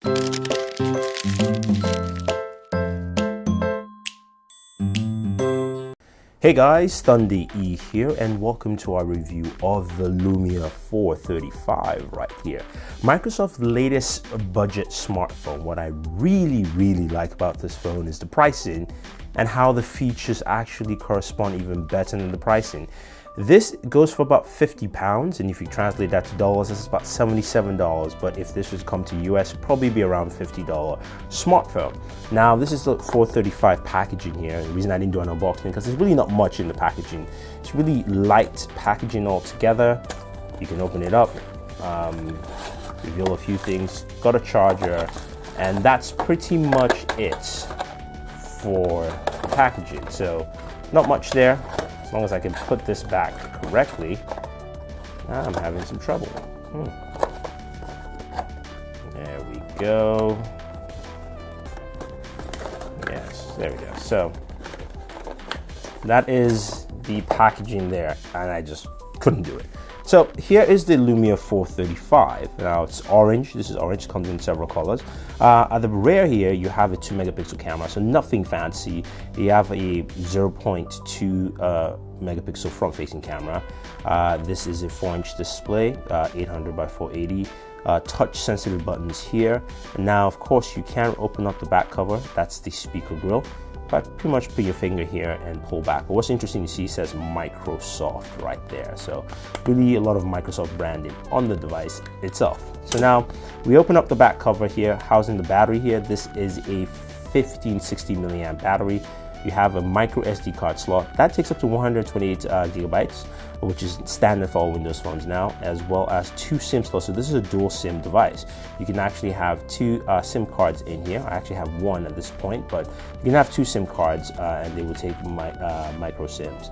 Hey guys, Thunder E here, and welcome to our review of the Lumia 435 right here. Microsoft's latest budget smartphone. What I really like about this phone is the pricing and how the features actually correspond even better than the pricing. This goes for about £50, and if you translate that to dollars, this is about $77. But if this was come to US, it'd probably be around $50 smartphone. Now, this is the 435 packaging here. The reason I didn't do an unboxing because there's really not much in the packaging. It's really light packaging altogether. You can open it up, reveal a few things. Got a charger, and that's pretty much it for the packaging. So, not much there. As long as I can put this back correctly. I'm having some trouble. There we go. Yes, there we go. So that is the packaging there, and I just couldn't do it. So here is the Lumia 435. Now it's orange. This is orange. It comes in several colors. At the rear here, you have a 2-megapixel camera, so nothing fancy. You have a 0.2 megapixel front-facing camera. This is a 4-inch display, 800 by 480. Touch-sensitive buttons here. And now, of course, you can open up the back cover. That's the speaker grill. But pretty much put your finger here and pull back. But what's interesting to see, it says Microsoft right there. So really a lot of Microsoft branding on the device itself. So now we open up the back cover here, housing the battery here. This is a 1560 milliamp battery. You have a micro SD card slot that takes up to 128 gigabytes, which is standard for all Windows phones now, as well as 2 SIM slots. So this is a dual SIM device. You can actually have 2 SIM cards in here. I actually have 1 at this point, but you can have 2 SIM cards, and they will take micro SIMs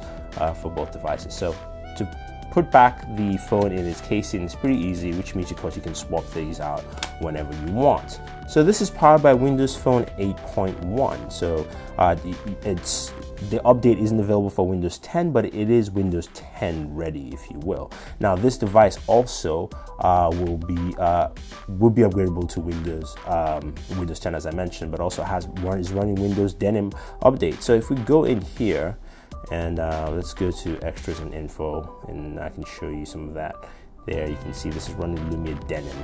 for both devices. So to put back the phone in its casing is pretty easy, which means of course you can swap these out whenever you want. So this is powered by Windows Phone 8.1. So the update isn't available for Windows 10, but it is Windows 10 ready, if you will. Now this device also will be upgradable to Windows 10, as I mentioned, but also is running Windows Denim update. So if we go in here, and let's go to extras and info, and I can show you some of that. There you can see this is running Lumia Denim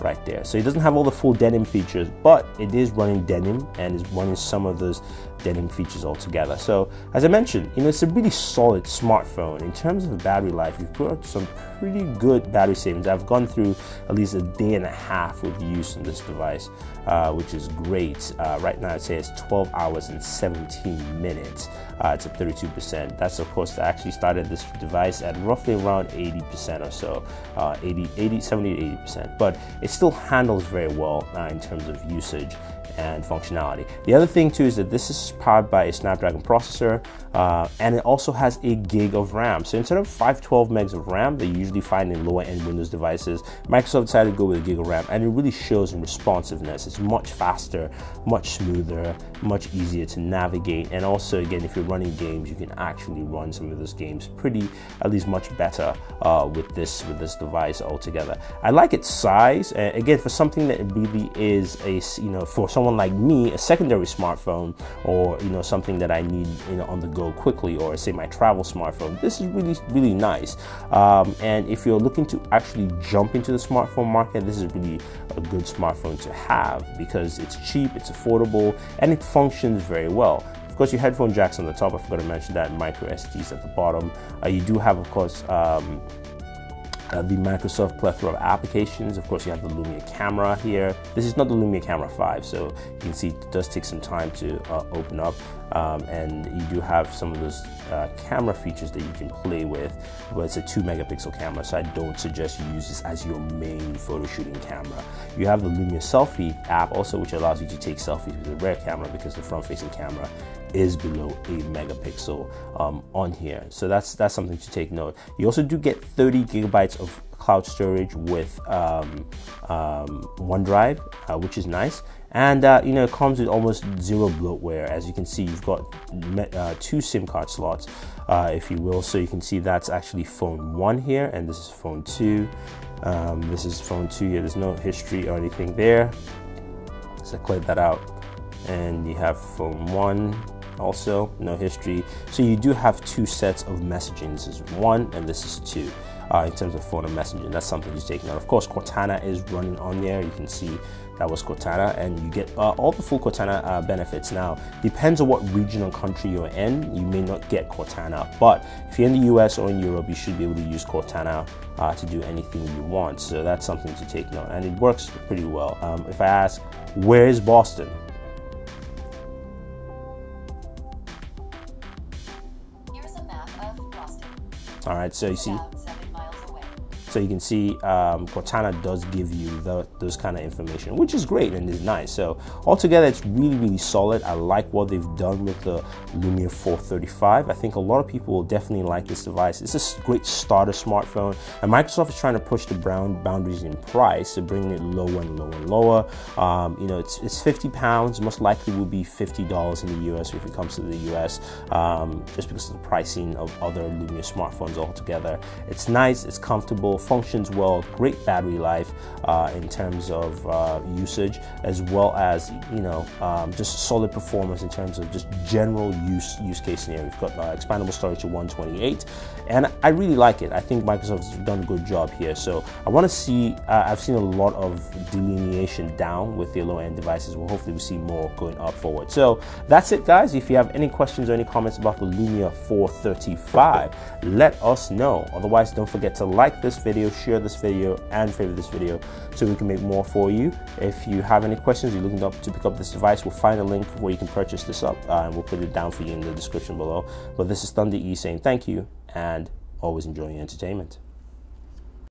right there. So it doesn't have all the full denim features, but it is running denim and is running some of those denim features altogether. So as I mentioned, it's a really solid smartphone. In terms of battery life, you've got some pretty good battery savings. I've gone through at least a day and a half with use on this device, which is great. Right now I'd say it's 12 hours and 17 minutes. It's at 32%. That's of course, I actually started this device at roughly around 80% or so, 70 to 80%, but it still handles very well in terms of usage and functionality. The other thing too is that this is powered by a Snapdragon processor, and it also has a gig of RAM. So instead of 512 megs of RAM that you usually find in lower end Windows devices, Microsoft decided to go with a gig of RAM, and it really shows in responsiveness. It's much faster, much smoother, much easier to navigate, and also again, if you're running games, you can actually run some of those games at least much better with this device altogether. I like its size. Again, for something that really is for someone like me, a secondary smartphone, or something that I need on the go quickly, or say my travel smartphone, this is really nice. And if you're looking to actually jump into the smartphone market, this is really a good smartphone to have because it's cheap, it's affordable, and it functions very well. Of course, your headphone jack's on the top. I forgot to mention that. Micro SDs at the bottom. You do have, of course, the Microsoft plethora of applications. Of course, you have the Lumia camera here. This is not the Lumia Camera 5, so you can see it does take some time to open up, and you do have some of those camera features that you can play with, but it's a 2-megapixel camera, so I don't suggest you use this as your main photo shooting camera. You have the Lumia Selfie app also, which allows you to take selfies with the rear camera because the front-facing camera is below 8 megapixel on here. So that's something to take note. You also do get 30 gigabytes of cloud storage with OneDrive, which is nice. And it comes with almost zero bloatware. As you can see, you've got 2 SIM card slots, if you will. So you can see that's actually phone 1 here, and this is phone 2. This is phone 2 here. There's no history or anything there. So clear that out. And you have phone 1, also no history. So you do have 2 sets of messaging. This is 1 and this is 2 in terms of phone and messaging. That's something to take note. Of course, Cortana is running on there. You can see that was Cortana, and you get all the full Cortana benefits. Now, depends on what region or country you're in, you may not get Cortana, but if you're in the US or in Europe, you should be able to use Cortana to do anything you want. So that's something to take note, and it works pretty well. If I ask, where is Boston? Here's a map of Boston. All right, so you see, About 7 miles away. so you can see Cortana does give you those kind of information, which is great and is nice. So altogether, it's really, really solid. I like what they've done with the Lumia 435. I think a lot of people will definitely like this device. It's a great starter smartphone, and Microsoft is trying to push the boundaries in price, so bringing it lower and lower and lower. You know, it's 50 pounds, most likely will be $50 in the US if it comes to the US, just because of the pricing of other Lumia smartphones altogether. It's nice, it's comfortable, functions well, great battery life in terms of usage, as well as, you know, just solid performance in terms of just general use case scenario. We've got expandable storage to 128, and I really like it. I think Microsoft has done a good job here. So I want to see, I've seen a lot of delineation down with the low-end devices. Well, hopefully we see more going up forward. So that's it, guys. If you have any questions or any comments about the Lumia 435, let us know. Otherwise, don't forget to like this video, share this video, and favorite this video so we can make more for you. If you have any questions, you're looking to pick up this device, we'll find a link where you can purchase this up, and we'll put it down for you in the description below. But this is Thunder E saying thank you, and always enjoy your entertainment.